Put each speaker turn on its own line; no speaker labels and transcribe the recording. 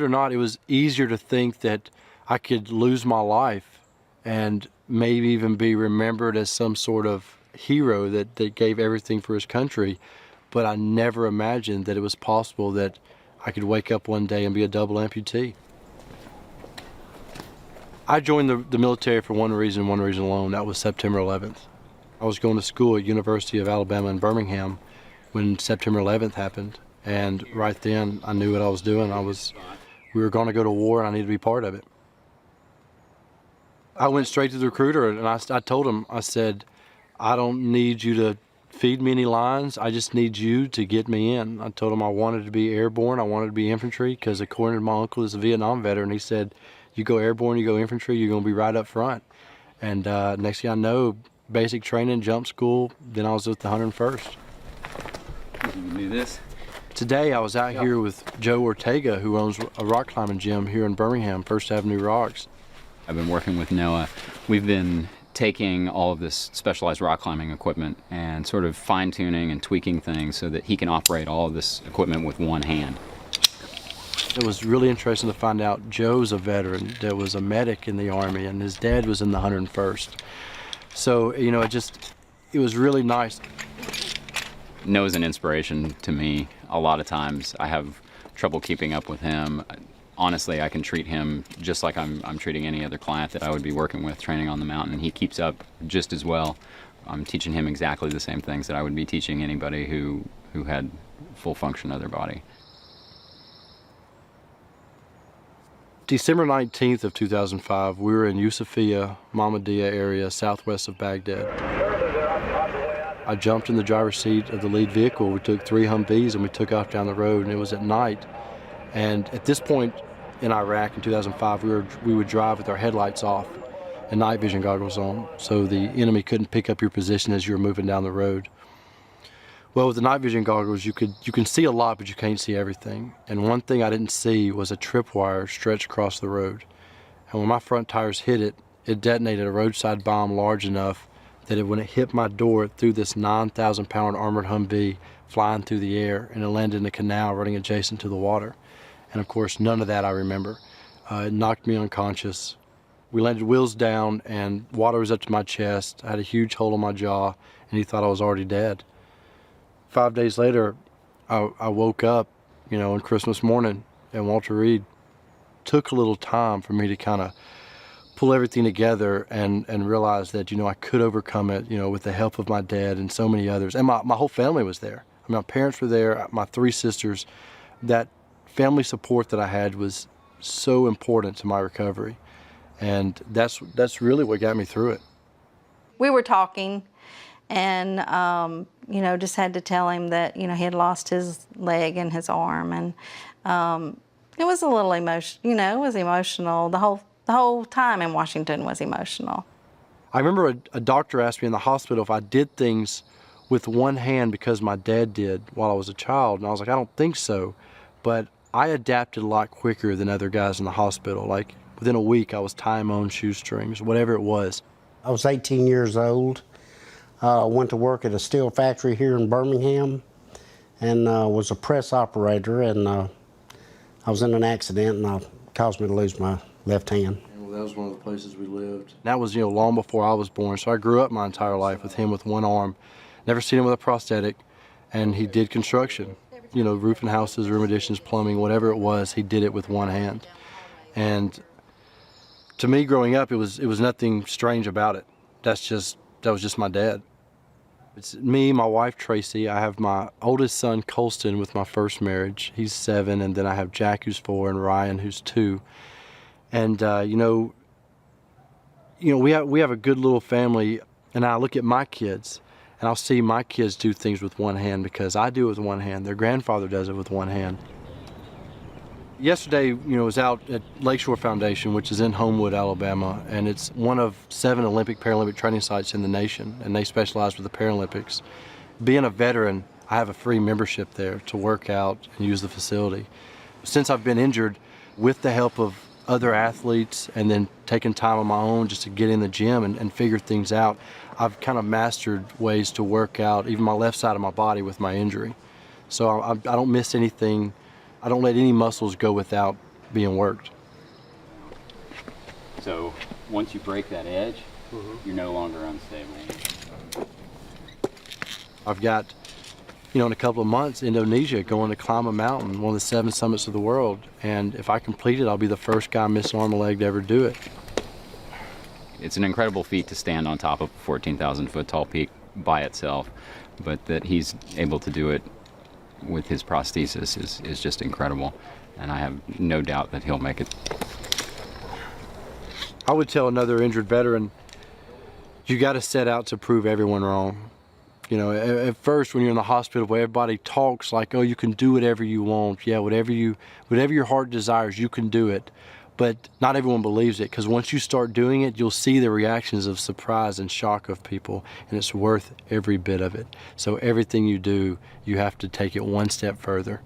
or not, it was easier to think that I could lose my life and maybe even be remembered as some sort of hero that gave everything for his country. But I never imagined that it was possible that I could wake up one day and be a double amputee. I joined the military for one reason alone. That was September 11th. I was going to school at University of Alabama in Birmingham when September 11th happened. And right then, I knew what I was doing. We were going to go to war, and I needed to be part of it. I went straight to the recruiter, and I told him, I said, I don't need you to feed me any lines. I just need you to get me in. I told him I wanted to be airborne. I wanted to be infantry because according to my uncle, who's a Vietnam veteran, he said, you go airborne, you go infantry, you're going to be right up front. And next thing I know, basic training, jump school, then I was with the 101st.
You can do this.
Today I was out here with Joe Ortega, who owns a rock climbing gym here in Birmingham, First Avenue Rocks.
I've been working with Noah. We've been taking all of this specialized rock climbing equipment and sort of fine-tuning and tweaking things so that he can operate all of this equipment with one hand.
It was really interesting to find out Joe's a veteran that was a medic in the Army, and his dad was in the 101st. So, you know, it was really nice.
Noah's an inspiration to me. A lot of times I have trouble keeping up with him. Honestly, I can treat him just like I'm treating any other client that I would be working with training on the mountain. He keeps up just as well. I'm teaching him exactly the same things that I would be teaching anybody who had full function of their body.
December 19th of 2005, we were in Yusufia, Mahmudiyah area, southwest of Baghdad. I jumped in the driver's seat of the lead vehicle. We took 3 Humvees and we took off down the road, and it was at night. And at this point in Iraq in 2005, we would drive with our headlights off and night vision goggles on, so the enemy couldn't pick up your position as you were moving down the road. Well, with the night vision goggles, you can see a lot, but you can't see everything. And one thing I didn't see was a tripwire stretched across the road. And when my front tires hit it, it detonated a roadside bomb large enough that when it hit my door, it threw this 9,000-pound armored Humvee flying through the air, and it landed in a canal running adjacent to the water. And of course, none of that I remember. It knocked me unconscious. We landed wheels down, and water was up to my chest. I had a huge hole in my jaw, and he thought I was already dead. 5 days later, I woke up, you know, on Christmas morning, and Walter Reed took a little time for me to kind of pull everything together and realize that, you know, I could overcome it, you know, with the help of my dad and so many others. And my whole family was there. I mean, my parents were there, my 3 sisters. That family support that I had was so important to my recovery. And that's really what got me through it.
We were talking, and you know, just had to tell him that, you know, he had lost his leg and his arm, and it was a little emotional. You know, it was emotional. The whole time in Washington was emotional.
I remember a doctor asked me in the hospital if I did things with one hand because my dad did while I was a child, and I was like, I don't think so. But I adapted a lot quicker than other guys in the hospital. Like within a week, I was tying my own shoestrings, whatever it was.
I was 18 years old. Went to work at a steel factory here in Birmingham, and was a press operator, and I was in an accident, and it caused me to lose my left hand.
Well, that was one of the places we lived. That was, you know, long before I was born, so I grew up my entire life with him with one arm. Never seen him with a prosthetic, and he did construction. You know, roofing houses, room additions, plumbing, whatever it was, he did it with one hand. And to me, growing up, it was nothing strange about it. That was just my dad. It's me, my wife Tracy. I have my oldest son Colston with my first marriage. He's 7, and then I have Jack, who's 4, and Ryan, who's 2. And you know, we have a good little family. And I look at my kids, and I'll see my kids do things with one hand because I do it with one hand. Their grandfather does it with one hand. Yesterday, you know, was out at Lakeshore Foundation, which is in Homewood, Alabama, and it's one of 7 Olympic Paralympic training sites in the nation, and they specialize with the Paralympics. Being a veteran, I have a free membership there to work out and use the facility. Since I've been injured, with the help of other athletes and then taking time on my own just to get in the gym and figure things out, I've kind of mastered ways to work out even my left side of my body with my injury. So I don't miss anything. I don't let any muscles go without being worked.
So once you break that edge, you're no longer unstable.
I've got, in a couple of months, Indonesia, going to climb a mountain, one of the 7 summits of the world. And if I complete it, I'll be the first guy missing arm or leg to ever do it.
It's an incredible feat to stand on top of a 14,000 foot tall peak by itself, but that he's able to do it with his prosthesis is just incredible. And I have no doubt that he'll make it.
I would tell another injured veteran, you got to set out to prove everyone wrong. At first when you're in the hospital where everybody talks like, oh, you can do whatever you want. Yeah, whatever your heart desires, you can do it. But not everyone believes it, because once you start doing it, you'll see the reactions of surprise and shock of people, and it's worth every bit of it. So everything you do, you have to take it one step further.